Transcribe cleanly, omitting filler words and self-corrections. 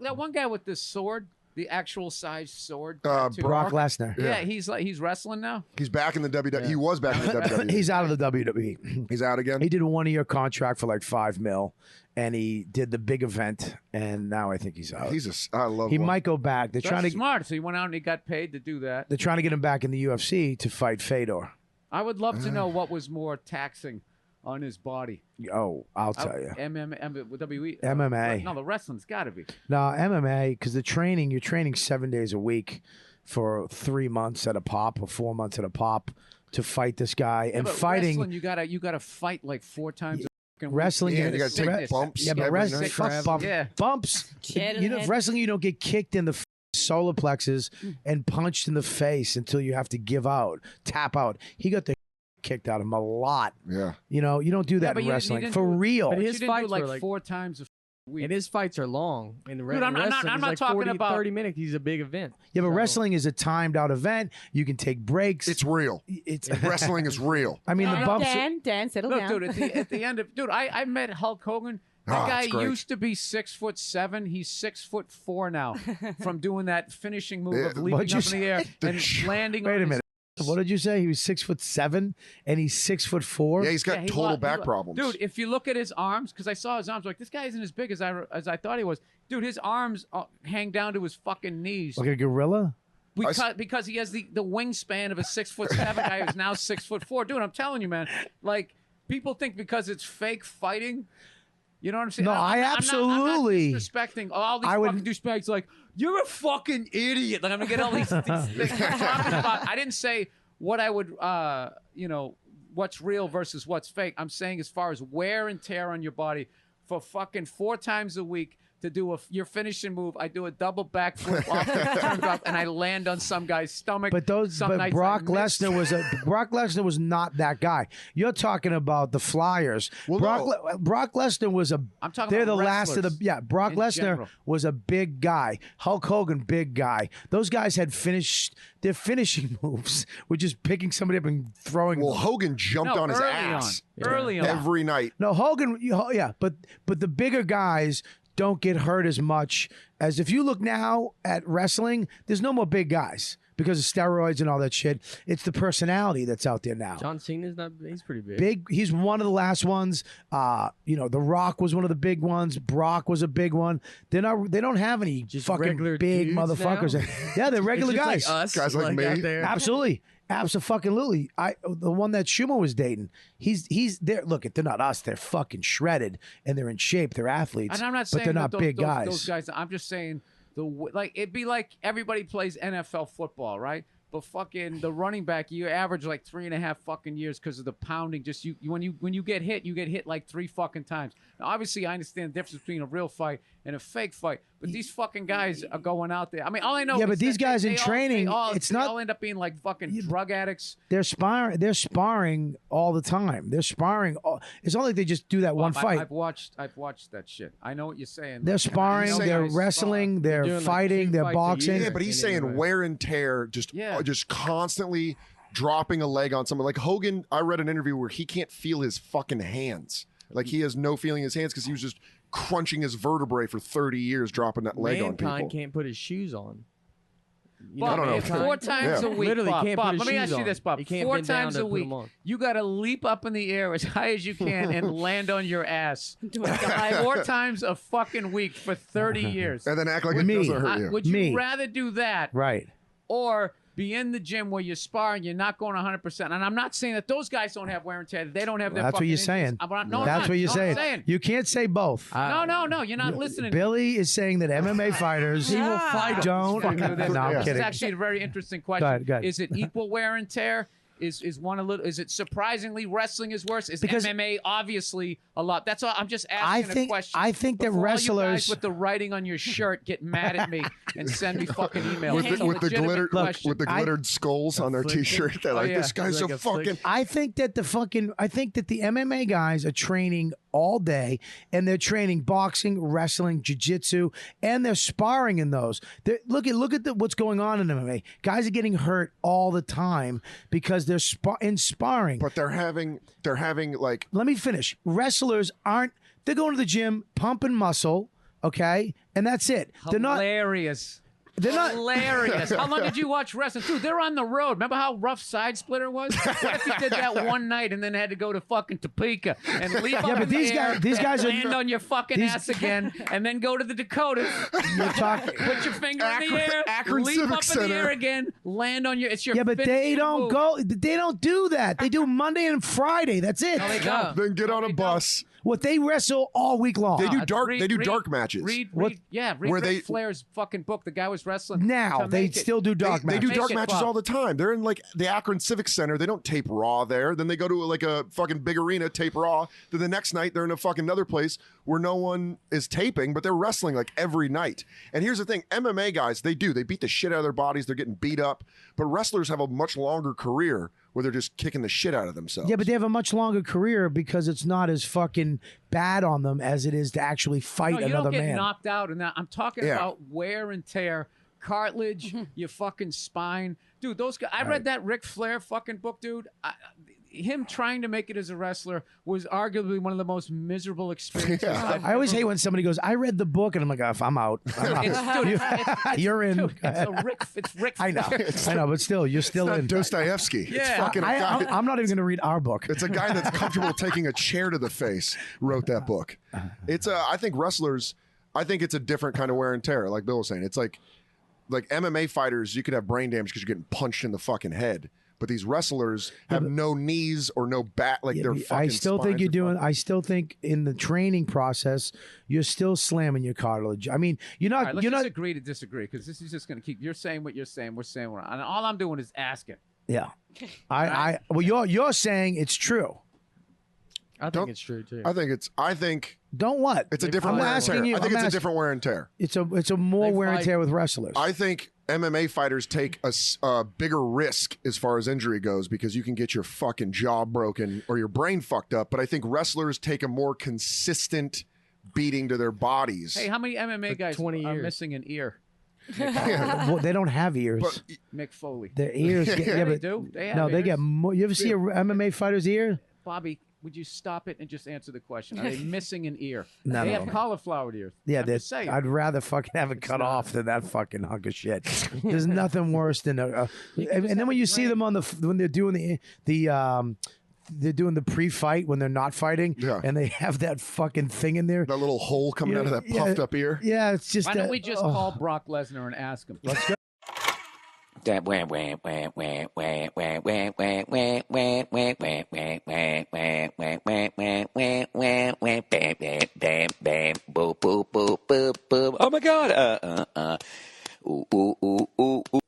that one guy with the sword, the actual size sword. Brock Lesnar. Yeah, he's wrestling now. He's back in the WWE. Yeah. He was back in the WWE. He's out of the WWE. He's out again. He did a 1-year contract for like $5 million, and he did the big event, and now I think he's out. I love. He might go back. They're trying to smart. So he went out and he got paid to do that. They're trying to get him back in the UFC to fight Fedor. I would love to know what was more taxing on his body. Oh, I'll tell you. WWE. No, the wrestling's got to be. No, MMA, because you're training 7 days a week for 3 months at a pop or 4 months at a pop to fight this guy. And fighting. Wrestling, you gotta fight like 4 times a fucking week. Wrestling, you got to take bumps. Yeah, but wrestling, bumps. Wrestling, you don't get kicked in the solar plexus and punched in the face until you have to give out, tap out. He got the kicked out of him a lot. Yeah. You know, you don't do that in wrestling. For real. But his fights were like 4 times a week. And his fights are long. In the Dude, I'm not like talking 40, about 30 minutes. He's a big event. Yeah, but wrestling is a timed out event. You can take breaks. It's real. Wrestling is real. I mean, the bumps. Dan, settle down. Dude, at the end of I met Hulk Hogan. That guy used to be 6'7". He's 6'4" now from doing that finishing move of leaping up in the air and landing. Wait a minute. What did you say? He was 6'7" and he's 6'4". Yeah, he's got total back problems. Dude, if you look at his arms, because I saw his arms, like this guy isn't as big as I thought he was. Dude, his arms hang down to his fucking knees. Like a gorilla. Because he has the wingspan of a 6'7" guy who's now 6'4". Dude, I'm telling you, man. Like people think because it's fake fighting. You know what I'm saying? No, I absolutely. I'm not disrespecting all these fucking douchebags. Like, you're a fucking idiot. Like, I'm going to get all these I didn't say what I would, what's real versus what's fake. I'm saying as far as wear and tear on your body for fucking 4 times a week to do your finishing move. I do a double backflip off the turnbuckle and I land on some guy's stomach. But Brock Lesnar was not that guy. You're talking about the Flyers. Well, Brock Lesnar was a. I'm talking they're about the last of the. Yeah, Brock Lesnar general. was a big guy. Hulk Hogan, big guy. Those guys had finished their finishing moves, were just picking somebody up and throwing. Well, Hogan jumped on his ass early on every night. No, Hogan. Yeah, but the bigger guys don't get hurt as much as if you look now at wrestling, there's no more big guys because of steroids and all that shit. It's the personality that's out there now. John Cena's he's pretty big. He's one of the last ones. The Rock was one of the big ones. Brock was a big one. They don't have any just fucking big motherfuckers. Yeah, they're regular guys. Like us, guys like me. Absolutely. Absolutely. The one that Schumer was dating, he's there. Look, they're not us. They're fucking shredded and they're in shape. They're athletes. And I'm not saying but they're not big guys. Those guys. I'm just saying it'd be like everybody plays NFL football, right? But fucking the running back, you average like 3.5 fucking years because of the pounding. Just when you get hit like 3 fucking times. Now, obviously, I understand the difference between a real fight and a fake fight. But these fucking guys are going out there. I mean, all I know. Yeah, is but these guys in training, they all end up being like fucking drug addicts. They're sparring all the time. They're sparring. It's not like they just do that one fight. I've watched that shit. I know what you're saying. They're sparring. They're wrestling. They're fighting. They're boxing. Yeah, but he's saying wear and tear, just constantly dropping a leg on someone. Like Hogan, I read an interview where he can't feel his fucking hands. Like he has no feeling in his hands because he was just crunching his vertebrae for 30 years, dropping that leg on people. Mankind can't put his shoes on. I don't know. 4 times a week, Literally Bob. can't put his Let me shoes ask you this, Bob. on. You can't 4 bend down times to a put week, them on. you got to leap up in the air as high as you can and land on your ass. 4 times a fucking week for 30 years. And then act like it doesn't hurt you. Would you rather do that? Right. Or be in the gym where you're sparring, you're not going 100%. And I'm not saying that those guys don't have wear and tear. They don't have their That's what fucking you're saying. That's what you're saying. You can't say both. No, you're not listening. Billy is saying that MMA fighters He will fight don't. No, I'm kidding. It's actually a very interesting question. Go ahead. Is it equal wear and tear? Is one a little? Is it surprisingly wrestling is worse? Is MMA obviously a lot? That's all. I'm just asking a question. I think that Before all you wrestlers guys with the writing on your shirt get mad at me and send me fucking emails with the glittered skulls on their t-shirt. They're like, this guy's a fucking. I think that the MMA guys are training all day and they're training boxing, wrestling, jiu-jitsu, and they're sparring in those. Look at what's going on in MMA. Guys are getting hurt all the time because they're in sparring. But they're having like. Let me finish. Wrestlers they're going to the gym, pumping muscle, Okay, and that's it. Hilarious. They're not hilarious. How long did you watch wrestling? Dude, they're on the road. Remember how rough Side Splitter was? What if he did that one night and then had to go to fucking Topeka and leave up in the air, these guys land on your fucking ass again, and then go to the Dakotas. You're talking. Put your finger in the air, Akron leap Civic up in Center. the air again, land on your. It's your. Yeah, but they finishing don't move. go. They don't do that. They do Monday and Friday. That's it. No, they don't. Then get on a They bus. What they wrestle all week long. They do No, dark. read- They do read- dark matches. Read Where Ric they- Flair's fucking book. The guy was wrestling. Now to they make it. still do dark They do matches. dark Make it, matches Bob. all the time. They're in like the Akron Civic Center. They don't tape Raw there. Then they go to like a fucking big arena, tape Raw. Then the next night they're in a fucking another place where no one is taping, but they're wrestling like every night. And here's the thing: MMA guys, they beat the shit out of their bodies. They're getting beat up. But wrestlers have a much longer career where they're just kicking the shit out of themselves. Yeah, but they have a much longer career because it's not as fucking bad on them as it is to actually fight No, you another don't get man. knocked out in that. I'm talking Yeah. about wear and tear, cartilage, your fucking spine, dude. Those guys. I read that Ric Flair fucking book, dude. Him trying to make it as a wrestler was arguably one of the most miserable experiences. I've I always ever- hate when somebody goes, "I read the book," and I'm like, "Oh, I'm out. I'm out." It's, dude, it's, You're in. dude, it's Ric I know, Flair. I know, but still, you're still It's in. not Dostoevsky. It's Yeah. fucking a guy. I'm not even going to read our book. It's a guy that's comfortable taking a chair to the face. Wrote that book. It's I think wrestlers. I think it's a different kind of wear and tear. Like Bill was saying, it's like MMA fighters. You could have brain damage because you're getting punched in the fucking head. But these wrestlers have no knees or no back. Like Yeah, they're but fucking. I still think spines you're are doing. fucking- I still think in the training process, you're still slamming your cartilage. I mean, you're All not. right, let's you're just not. agree to disagree because this is just going to keep. You're saying what you're saying. We're saying what. And all I'm doing is asking. Yeah. Well, you're saying it's true. I think it's true too. I think Don't what? it's a different I'm wear and asking tear. you. I think I'm it's a asking- different wear and tear. It's a more They wear and fight- tear with wrestlers. I think MMA fighters take a bigger risk as far as injury goes because you can get your fucking jaw broken or your brain fucked up. But I think wrestlers take a more consistent beating to their bodies. Hey, how many MMA guys 20 are years. missing an ear? Well, they don't have ears. But Mick Foley. Their ears. Get, yeah, They but do. They have no, they ears. get more. You ever see a MMA fighter's ear? Bobby, would you stop it and just answer the question? Are they missing an ear? No, they no. have cauliflower ears. Yeah, I'm just saying. I'd rather fucking have it cut off than that fucking hunk of shit. There's nothing worse than and then when you see them on when they're doing they're doing the pre-fight when they're not fighting, Yeah. and they have that fucking thing in there. that little hole coming out of that Yeah, puffed up ear. Yeah, it's just. Why don't we just call Brock Lesnar and ask him? Let's go. Oh my God!